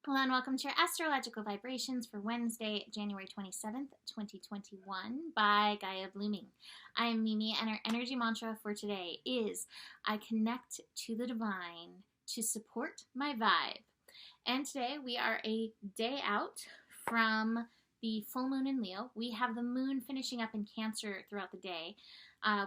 Hello and welcome to your astrological vibrations for Wednesday, January 27th, 2021 by Gaia Blooming. I am Mimi and our energy mantra for today is I connect to the divine to support my vibe. And today we are a day out from the full moon in Leo. We have the moon finishing up in Cancer throughout the day,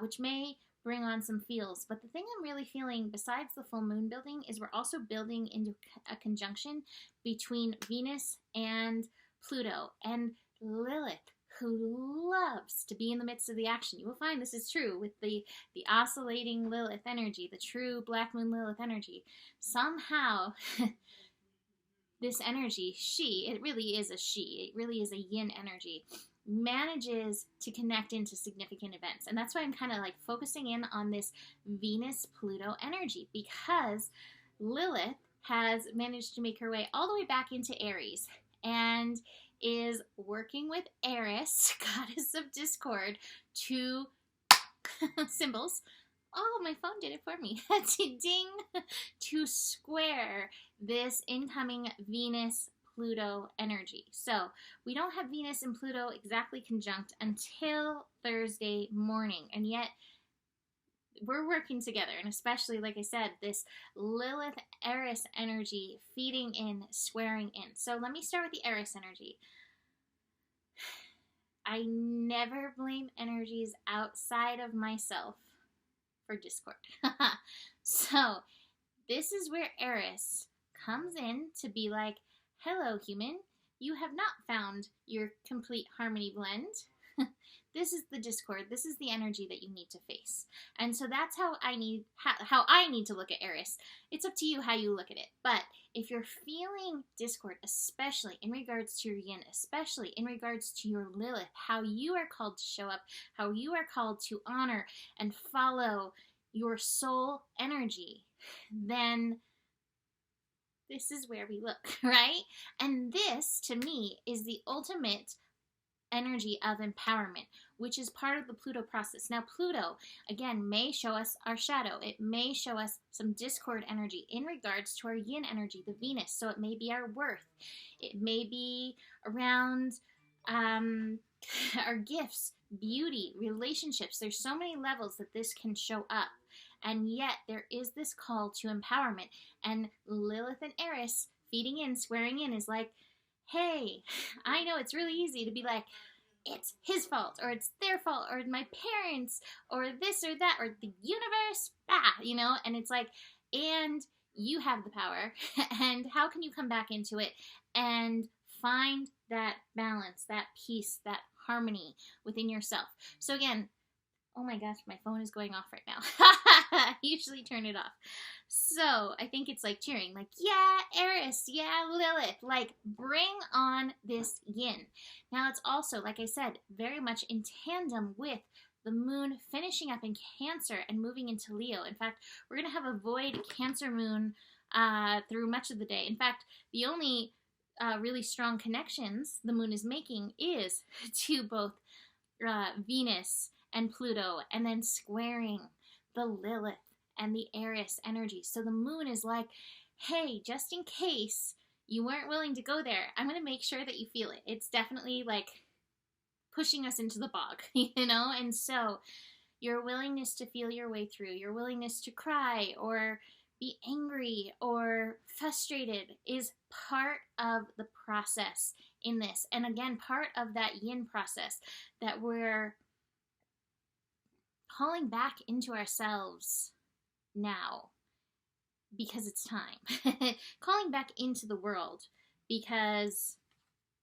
which may bring on some feels. But the thing I'm really feeling besides the full moon building is we're also building into a conjunction between Venus and Pluto and Lilith, who loves to be in the midst of the action. You will find this is true with the oscillating Lilith energy, the true black moon Lilith energy. Somehow this energy, it really is a she, it really is a yin energy, manages to connect into significant events. And that's why I'm kind of like focusing in on this Venus-Pluto energy, because Lilith has managed to make her way all the way back into Eris and is working with Eris, goddess of discord, to symbols. Oh, my phone did it for me. Ding! To square this incoming Venus-Pluto energy. So we don't have Venus and Pluto exactly conjunct until Thursday morning, and yet we're working together, and especially, like I said, this Lilith-Eris energy feeding in, squaring in. So let me start with the Eris energy. I never blame energies outside of myself for discord. So this is where Eris comes in to be like, hello human, you have not found your complete harmony blend. This is the discord. This is the energy that you need to face. And so that's how I need to look at Eris. It's up to you how you look at it. But if you're feeling discord, especially in regards to your yin, especially in regards to your Lilith, how you are called to show up, how you are called to honor and follow your soul energy, then this is where we look, right? And this, to me, is the ultimate energy of empowerment, which is part of the Pluto process. Now, Pluto, again, may show us our shadow. It may show us some discord energy in regards to our yin energy, the Venus. So it may be our worth. It may be around our gifts, beauty, relationships. There's so many levels that this can show up. And yet there is this call to empowerment. And Lilith and Eris feeding in, squaring in is like, hey, I know it's really easy to be like, it's his fault, or it's their fault, or my parents, or this or that, or the universe, and it's like, and you have the power, and how can you come back into it and find that balance, that peace, that harmony within yourself? So again, oh my gosh, my phone is going off right now. I usually turn it off. So I think it's like cheering, like, yeah, Eris, yeah, Lilith, like, bring on this yin. Now it's also, like I said, very much in tandem with the moon finishing up in Cancer and moving into Leo. In fact, we're going to have a void Cancer moon through much of the day. In fact, the only really strong connections the moon is making is to both Venus and Pluto, and then squaring the Lilith and the Eris energy. So the moon is like, hey, just in case you weren't willing to go there, I'm going to make sure that you feel it. It's definitely like pushing us into the bog, And so your willingness to feel your way through, your willingness to cry or be angry or frustrated is part of the process in this. And again, part of that yin process that we're calling back into ourselves now because it's time. Calling back into the world because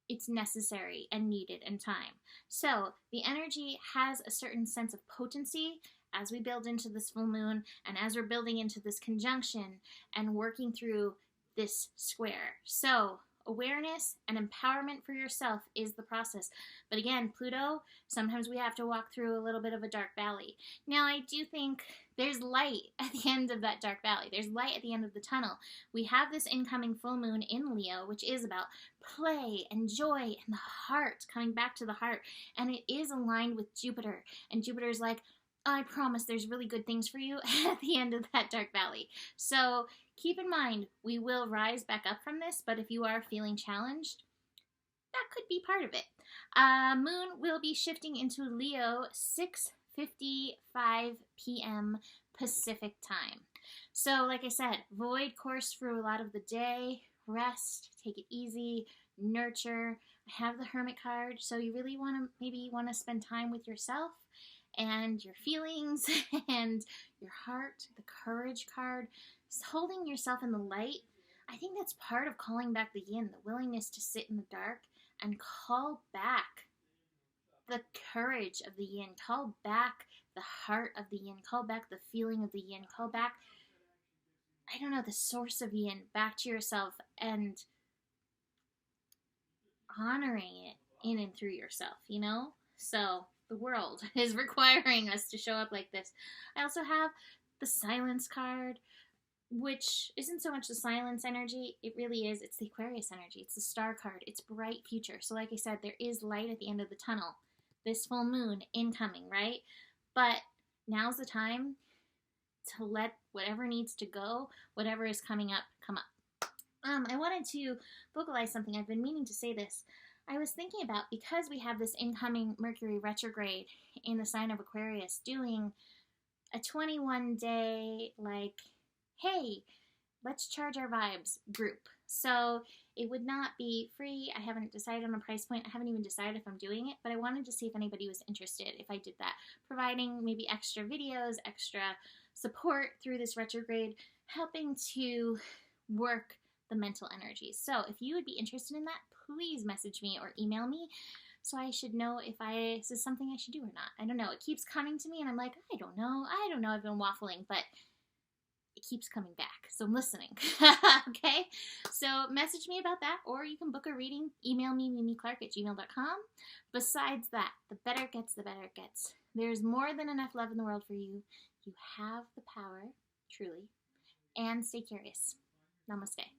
it's necessary and needed and time. So the energy has a certain sense of potency as we build into this full moon and as we're building into this conjunction and working through this square. So awareness and empowerment for yourself is the process. But again, Pluto, sometimes we have to walk through a little bit of a dark valley. Now, I do think there's light at the end of that dark valley. There's light at the end of the tunnel. We have this incoming full moon in Leo, which is about play and joy and the heart, coming back to the heart. And it is aligned with Jupiter. And Jupiter's like, I promise there's really good things for you at the end of that dark valley. So keep in mind, we will rise back up from this, but if you are feeling challenged, that could be part of it. Moon will be shifting into Leo 6:55 p.m. Pacific time. So, like I said, void course through a lot of the day, rest, take it easy, nurture. I have the Hermit card, so you really want to spend time with yourself and your feelings and your heart. The Courage card, just holding yourself in the light. I think that's part of calling back the yin, the willingness to sit in the dark and call back the courage of the yin, call back the heart of the yin, call back the feeling of the yin, call back, I don't know, the source of yin back to yourself and honoring it in and through yourself, you know? So the world is requiring us to show up like this. I also have the Silence card, which isn't so much the silence energy. It really is. It's the Aquarius energy. It's the star card. It's bright future. So like I said, there is light at the end of the tunnel. This full moon incoming, right? But now's the time to let whatever needs to go, whatever is coming up, come up. I wanted to vocalize something. I've been meaning to say this. I was thinking about, because we have this incoming Mercury retrograde in the sign of Aquarius, doing a 21-day, like, hey, let's charge our vibes group. So it would not be free. I haven't decided on a price point. I haven't even decided if I'm doing it, but I wanted to see if anybody was interested if I did that. Providing maybe extra videos, extra support through this retrograde, helping to work the mental energies. So if you would be interested in that, please message me or email me so I should know if this is something I should do or not. I don't know. It keeps coming to me and I'm like, I don't know. I've been waffling, but it keeps coming back. So I'm listening. Okay? So message me about that, or you can book a reading. Email me, mimiclark@gmail.com. Besides that, the better it gets, the better it gets. There's more than enough love in the world for you. You have the power, truly. And stay curious. Namaste.